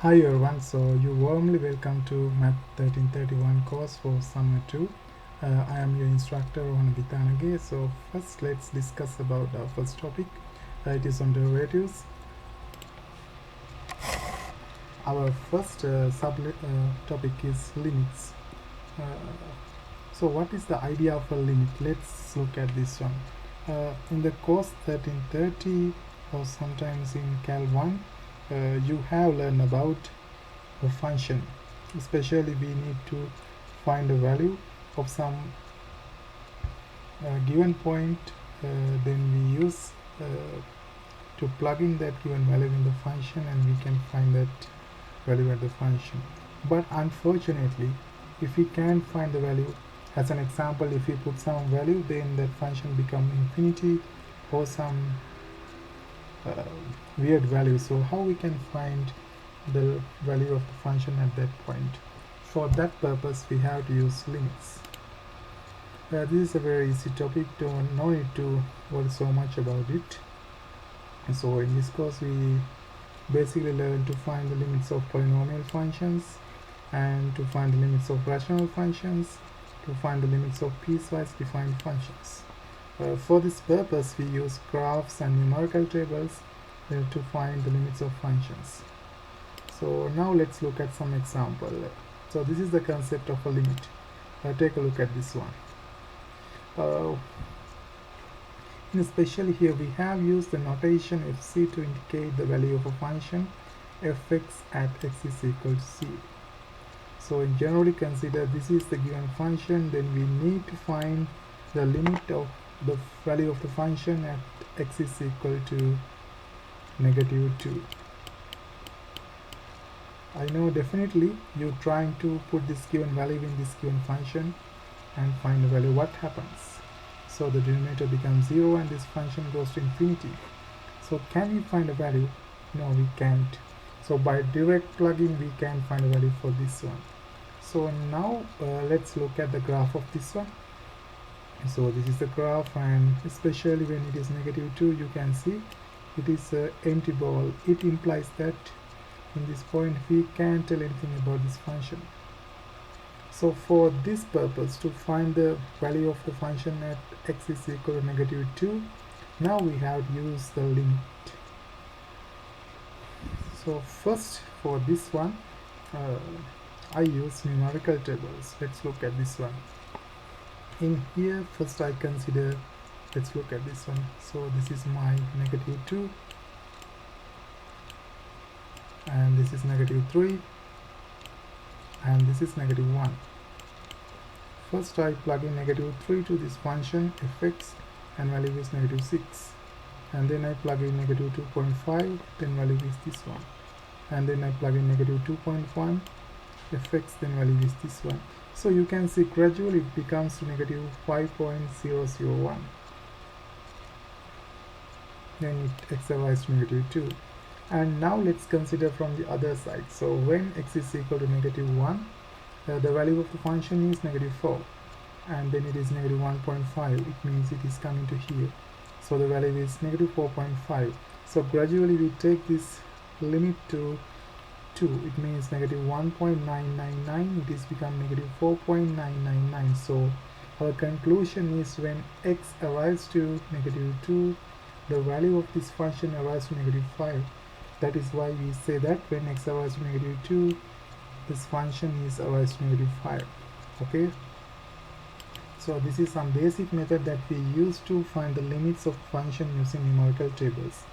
Hi everyone, so you warmly welcome to Math 1331 course for Summer 2. I am your instructor Rohan Bitanage. So first let's discuss about our first topic. It is on derivatives. Our first topic is limits. Uh, so what is the idea of a limit? Let's look at this one. In the course 1330 or sometimes in Cal 1, you have learned about a function. Especially we need to find a value of some given point, then we use to plug in that given value in the function and we can find that value at the function. But unfortunately, if we can't find the value, as an example, if we put some value, then that function become infinity or some uh, weird value. So how we can find the value of the function at that point? For that purpose, we have to use limits. This is a very easy topic, no need to worry so much about it. So in this course, we basically learn to find the limits of polynomial functions and to find the limits of rational functions, to find the limits of piecewise defined functions. For this purpose, we use graphs and numerical tables to find the limits of functions. So now let's look at some example. So this is the concept of a limit. Take a look at this one. Especially here we have used the notation fc to indicate the value of a function fx at x is equal to c. So generally consider this is the given function, then we need to find the limit of the value of the function at x is equal to -2. I know definitely you're trying to put this given value in this given function and find the value. What happens? So the denominator becomes 0 and this function goes to infinity. So can we find a value? No, we can't. So by direct plugging we can find a value for this one. So now let's look at the graph of this one. So this is the graph, and especially when it is -2, you can see it is an empty ball. It implies that in this point we can't tell anything about this function. So for this purpose, to find the value of the function at x is equal to -2, now we have used the limit. So first for this one, I use numerical tables. Let's look at this one. In here, first I consider, let's look at this one. So this is my -2, and this is -3, and this is -1. First I plug in -3 to this function fx and value is -6, and then I plug in -2.5, then value is this one, and then I plug in -2.1 fx, then value is this one. So you can see gradually it becomes to -5.001, then it accelerates to -2. And now let's consider from the other side. So when x is equal to -1, the value of the function is -4, and then it is -1.5. It means it is coming to here. So the value is -4.5. So gradually we take this limit to 2. It means -1.999. It is become -4.999. So our conclusion is when x arrives to -2, the value of this function arrives to -5. That is why we say that when x arrives to -2, this function is arrives to -5. Okay. So this is some basic method that we use to find the limits of function using numerical tables.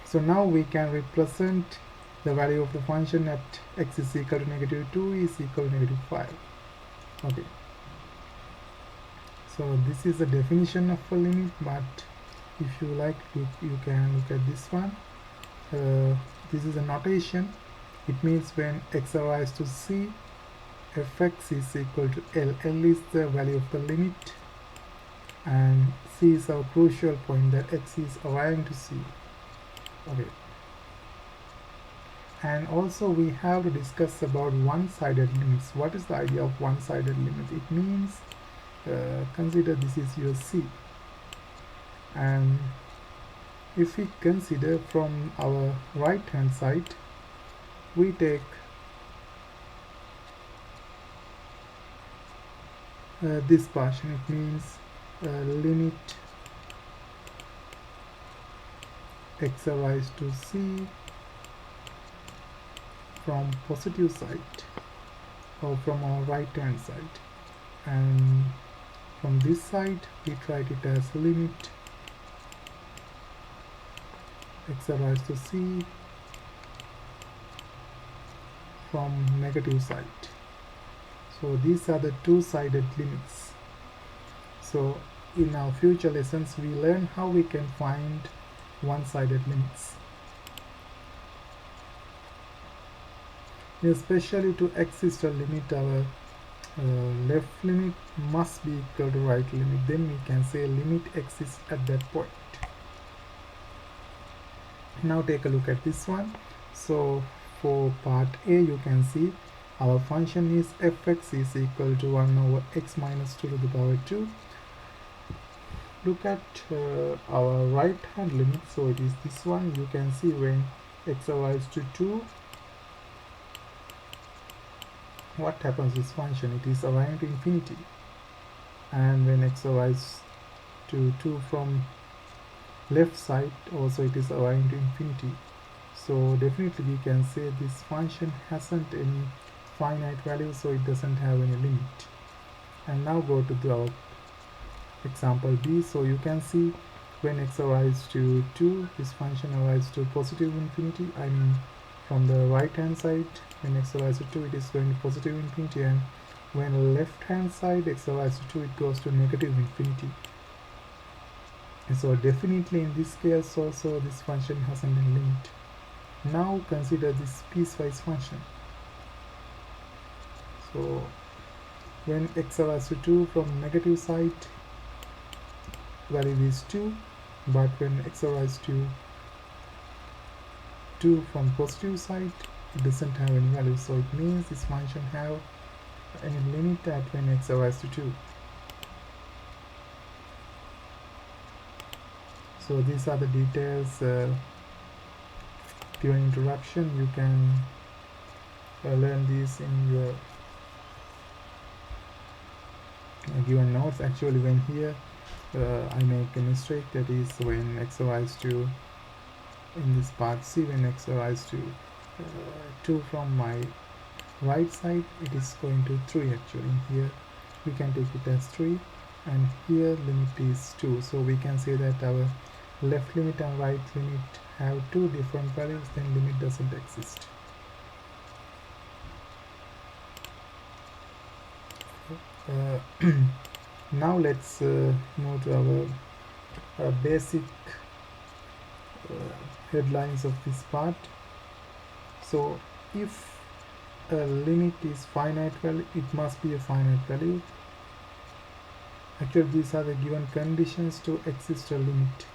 So now we can represent the value of the function at x is equal to -2 is equal to -5. Okay. So this is the definition of a limit, but if you like, you can look at this one. This is a notation. It means when x arrives to c, fx is equal to L. L is the value of the limit, and c is our crucial point that x is arriving to c. Okay. And also we have to discuss about one-sided limits. What is the idea of one-sided limit? It means consider this is your c, and if we consider from our right hand side, we take this portion. It means limit x rise to c from positive side, or from our right hand side, and from this side we write it as limit x rise to c from negative side. So these are the two-sided limits. So in our future lessons we learn how we can find one-sided limits. Especially to exist a limit, our left limit must be equal to right limit. Then we can say limit exists at that point. Now take a look at this one. So for part A, you can see our function is fx is equal to 1 over x minus 2 to the power 2. Look at our right hand limit. So it is this one. You can see when x arrives to 2, what happens to this function? It is arriving to infinity. And when x arrives to 2 from left side, also it is arriving to infinity. So definitely we can say this function hasn't any finite value, so it doesn't have any limit. And now go to our example B. So you can see when x arrives to 2, this function arrives to positive infinity. I mean from the right hand side, when x arrives to 2, it is going to positive infinity, and when left hand side x arrives to 2, it goes to negative infinity. And so definitely in this case also this function hasn't any limit. Now consider this piecewise function. So when x arrives to 2 from negative side, value is 2, but when x arrives to 2 from positive side, it doesn't have any value. So it means this function have any limit at when x arrives to 2. So these are the details during introduction. You can learn these in your given notes. Actually, when here I make a mistake, that is when x arrives to, in this part C, when x arrives to 2 from my right side, it is going to 3 actually. Here we can take it as 3, and here limit is 2. So we can say that our left limit and right limit have two different values, then limit doesn't exist. Now let's move to our basic headlines of this part. So if a limit is finite value, it must be a finite value. Actually, these are the given conditions to exist a limit.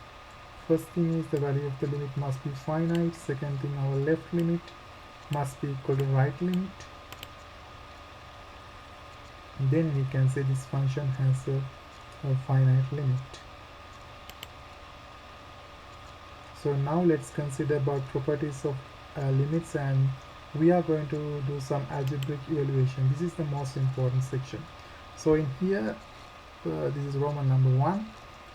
First thing is the value of the limit must be finite. Second thing, our left limit must be equal to right limit. Then we can say this function has a finite limit. So now let's consider about properties of limits, and we are going to do some algebraic evaluation. This is the most important section. So in here, this is Roman number 1.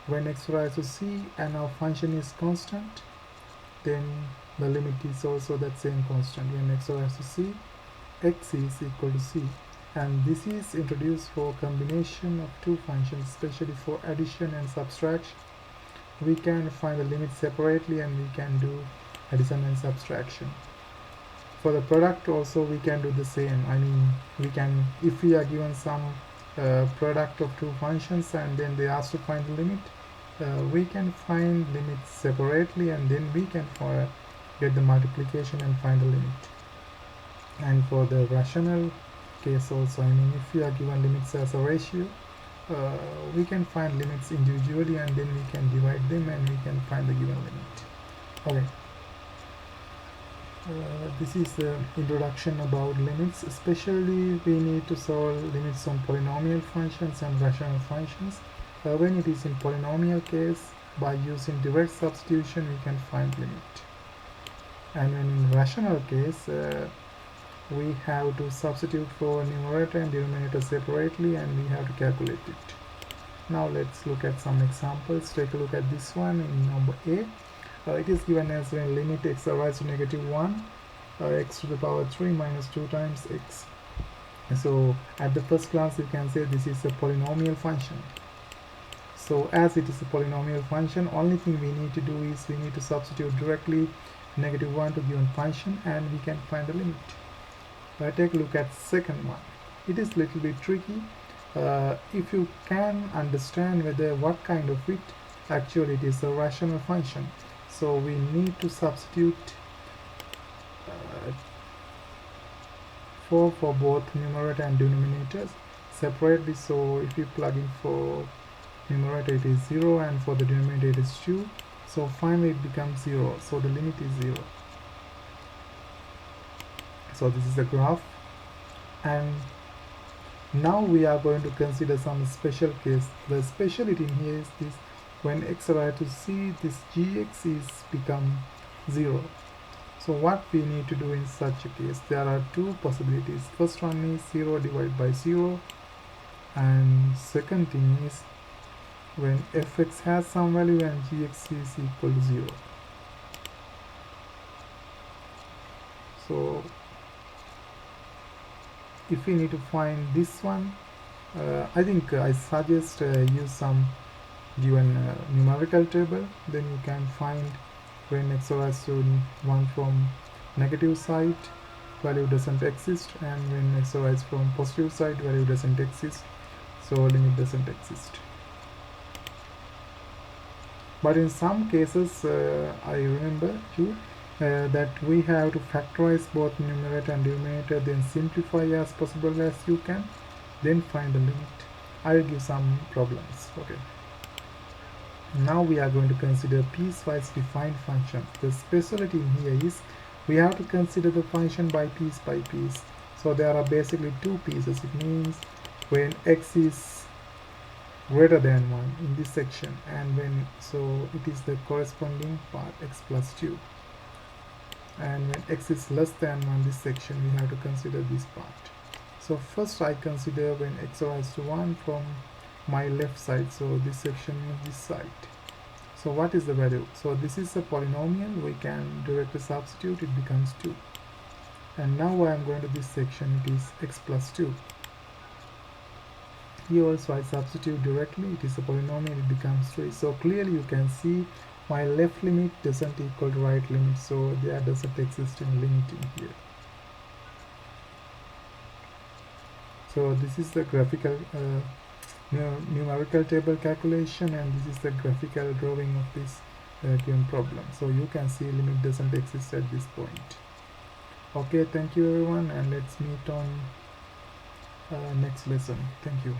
When x arrives to c and our function is constant, then the limit is also that same constant. When x arrives to c, x is equal to c. And this is introduced for combination of two functions, especially for addition and subtraction. We can find the limit separately and we can do addition and subtraction. For the product also we can do the same. I mean, we can, if we are given some product of two functions and then they ask to find the limit, we can find limits separately, and then we can get the multiplication and find the limit. And for the rational case also, I mean, if we are given limits as a ratio, we can find limits individually and then we can divide them and we can find the given limit. Okay. This is the introduction about limits. Especially we need to solve limits on polynomial functions and rational functions. When it is in polynomial case, by using direct substitution we can find limit. And when in rational case we have to substitute for numerator and denominator separately, and we have to calculate it. Now let's look at some examples. Take a look at this one in number A. It is given as when limit x rise to -1 x to the power 3 minus 2 times x. So at the first glance you can say this is a polynomial function. So as it is a polynomial function, only thing we need to do is we need to substitute directly -1 to given function and we can find the limit. Take a look at second one. It is little bit tricky. If you can understand whether what kind of it, actually it is a rational function. So we need to substitute 4 for both numerator and denominators separately. So if you plug in for numerator it is 0 and for the denominator it is 2. So finally it becomes 0. So the limit is 0. So this is the graph, and now we are going to consider some special case. The speciality in here is this: when x arrives to c, this gx is become 0. So what we need to do in such a case, there are two possibilities. First one is 0 divided by 0, and second thing is when fx has some value and gx is equal to 0. So if we need to find this one, I think I suggest use some given numerical table. Then you can find when x arrives to 1 from negative side, value doesn't exist, and when x arrives from positive side, value doesn't exist, so limit doesn't exist. But in some cases I remember too that we have to factorize both numerator and denominator, then simplify as possible as you can, then find the limit. I will give some problems. Okay. Now we are going to consider piecewise defined functions. The specialty in here is we have to consider the function by piece by piece. So there are basically two pieces. It means when x is greater than 1 in this section, and when so it is the corresponding part x plus 2, and when x is less than 1 this section we have to consider this part. So first I consider when x arrives to 1 from my left side, so this section is this side. So what is the value? So this is a polynomial, we can directly substitute, it becomes 2. And now I am going to this section, it is x plus 2. Here also I substitute directly, it is a polynomial, it becomes 3. So clearly you can see my left limit doesn't equal to right limit, so there doesn't exist any limit in here. So this is the graphical numerical table calculation, and this is the graphical drawing of this given problem. So you can see limit doesn't exist at this point. Okay, thank you everyone, and let's meet on next lesson. Thank you.